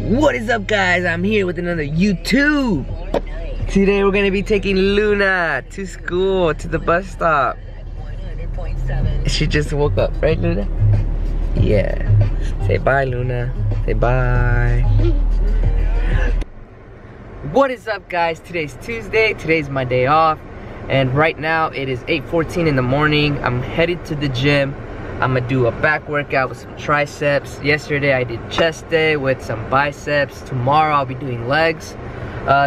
What is up, guys? I'm here with another YouTube. Today we're gonna be taking Luna to school, to the bus stop. She just woke up, right, Luna? Yeah. Say bye, Luna. Say bye. What is up, guys? Today's Tuesday. Today's my day off. And right now it is 8:14 in the morning. I'm headed to the gym. I'm gonna do a back workout with some triceps. Yesterday I did chest day with some biceps. Tomorrow I'll be doing legs.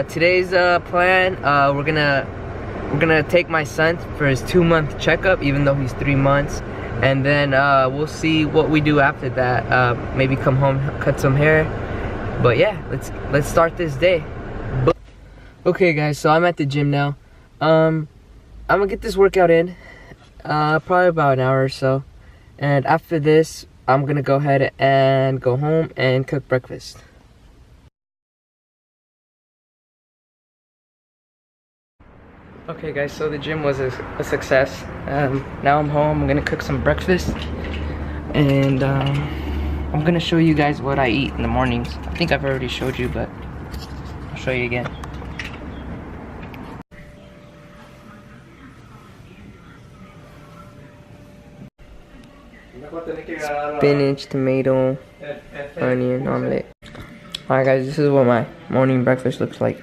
Today's plan, we're gonna take my son for his 2-month checkup, even though he's 3 months, and then we'll see what we do after that. Maybe come home, cut some hair. But yeah, let's start this day. Okay, guys, so I'm at the gym now. I'm gonna get this workout in, probably about an hour or so. And after this, I'm gonna go ahead and go home and cook breakfast. Okay, guys, so the gym was a success. Now I'm home. I'm gonna cook some breakfast, and I'm gonna show you guys what I eat in the mornings. I think I've already showed you, but I'll show you again. Spinach, tomato, onion omelet. Alright, guys, this is what my morning breakfast looks like.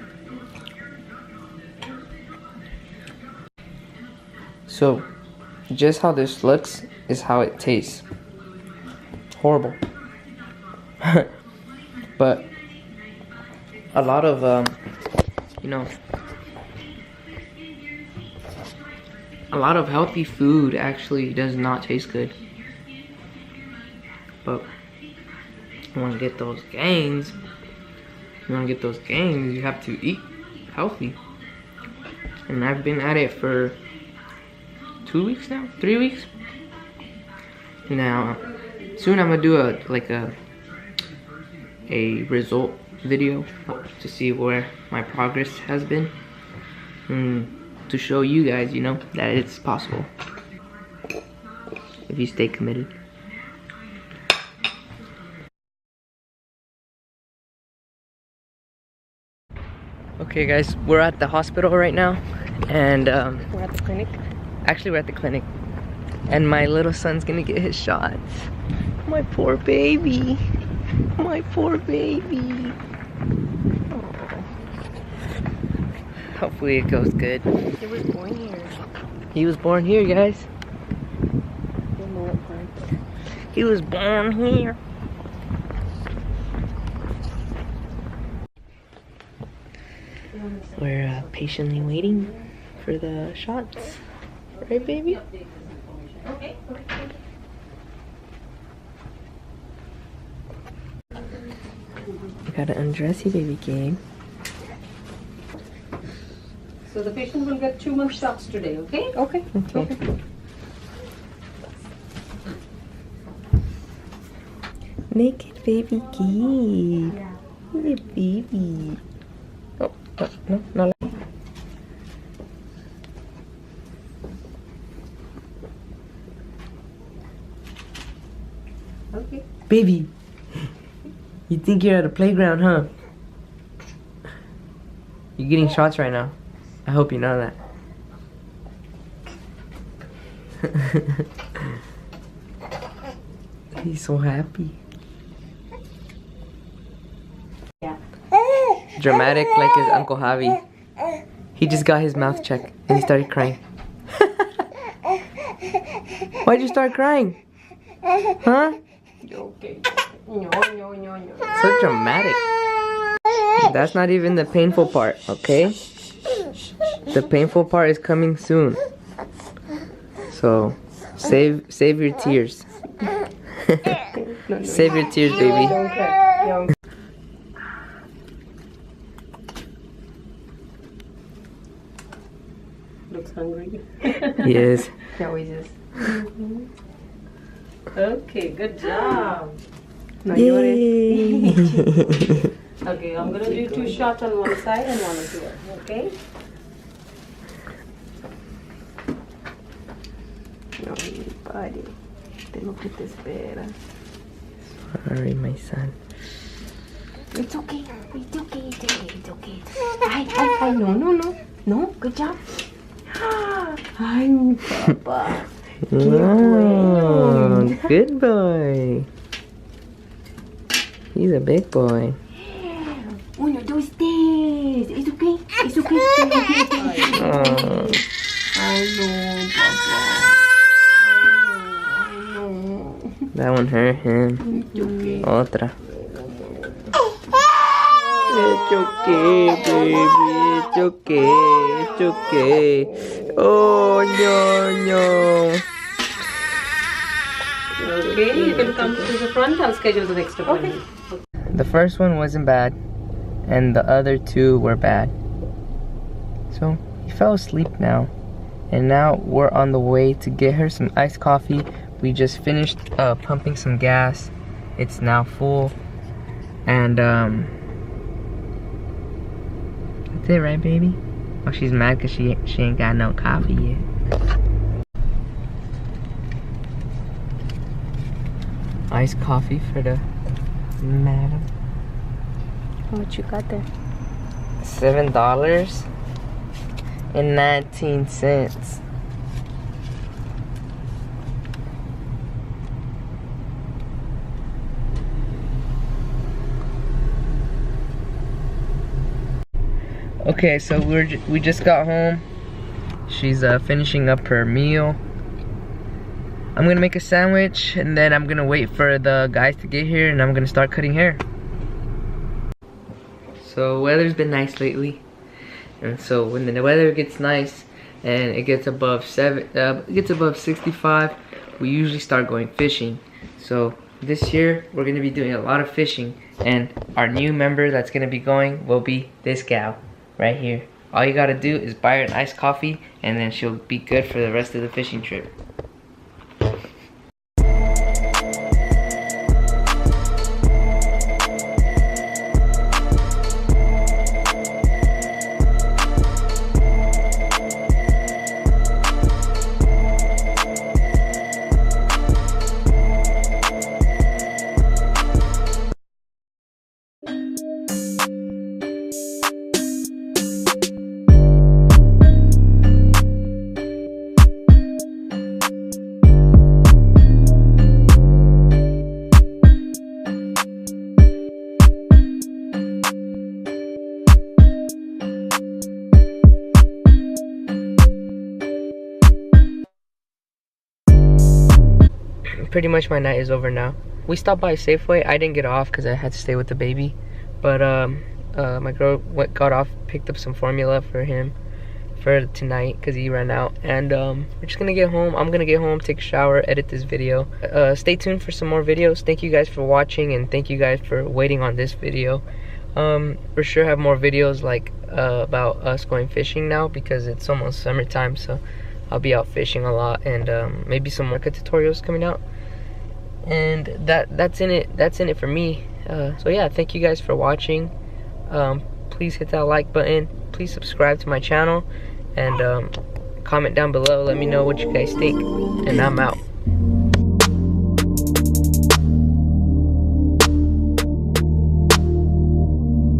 So, just how this looks is how it tastes. Horrible. But a lot of a lot of healthy food actually does not taste good. But you want to get those gains. You have to eat healthy. And I've been at it for 2 weeks now, 3 weeks. Now, soon I'm gonna do a result video to see where my progress has been, and to show you guys, that it's possible if you stay committed. Okay, guys, we're at the hospital right now, and we're at the clinic. Actually, we're at the clinic, and my little son's gonna get his shots. My poor baby. My poor baby. Aww. Hopefully it goes good. He was born here. He was born here, guys. He was born here. We're patiently waiting for the shots. Right, baby? Okay. Gotta undress you, baby game. So the patient will get 2 more shots today, okay? Okay. Naked baby Gabe. Hey, baby. Oh, no, not like. Okay. Baby, you think you're at a playground, huh? You're getting shots right now. I hope you know that. He's so happy. Yeah. Dramatic like his Uncle Javi. He just got his mouth checked and he started crying. Why'd you start crying? Huh? Okay. So dramatic. That's not even the painful part, okay? The painful part is coming soon. So save your tears. Save your tears, baby. Don't cry. Looks hungry. Yes. He always is. Okay, good job. Now you ready? Okay, I'm gonna do 2 shots on one side and 1 on the other. Okay? No, buddy. Tengo que te espera. Sorry, my son. It's okay. It's okay. It's okay. It's okay. Hi. No, no, no. No, good job. Hi, Papa. Oh, good boy. He's a big boy. Uno, dos, tres. It's okay. It's okay. Oh. I know, Papa. I know. That one hurt him. It's okay. Otra. It's okay, baby. It's okay. It's okay. Oh, no. Okay, you can come to the front. I'll schedule the next appointment. Okay. The first one wasn't bad, and the other two were bad. So he fell asleep now, and now we're on the way to get her some iced coffee. We just finished pumping some gas. It's now full, and that's it, right, baby? Oh, she's mad because she ain't got no coffee yet. Iced coffee for the madam. How much you got there? $7.19. Okay, so we just got home. She's finishing up her meal. I'm gonna make a sandwich, and then I'm gonna wait for the guys to get here, and I'm gonna start cutting hair. So weather's been nice lately, and so when the weather gets nice and it gets above 65, we usually start going fishing. So this year we're gonna be doing a lot of fishing, and our new member that's gonna be going will be this gal right here. All you gotta do is buy her an iced coffee, and then she'll be good for the rest of the fishing trip. Pretty much my night is over now. We stopped by Safeway. I didn't get off because I had to stay with the baby, but my girl got off, picked up some formula for him for tonight because he ran out, and we're just gonna get home. I'm gonna get home, take a shower, edit this video. Stay tuned for some more videos. Thank you guys for watching, and thank you guys for waiting on this video. For sure have more videos like about us going fishing now because it's almost summertime, so I'll be out fishing a lot, and maybe some market tutorials coming out. And that's in it for me. So yeah, thank you guys for watching. Please hit that like button, please subscribe to my channel, and comment down below, let me know what you guys think, and I'm out.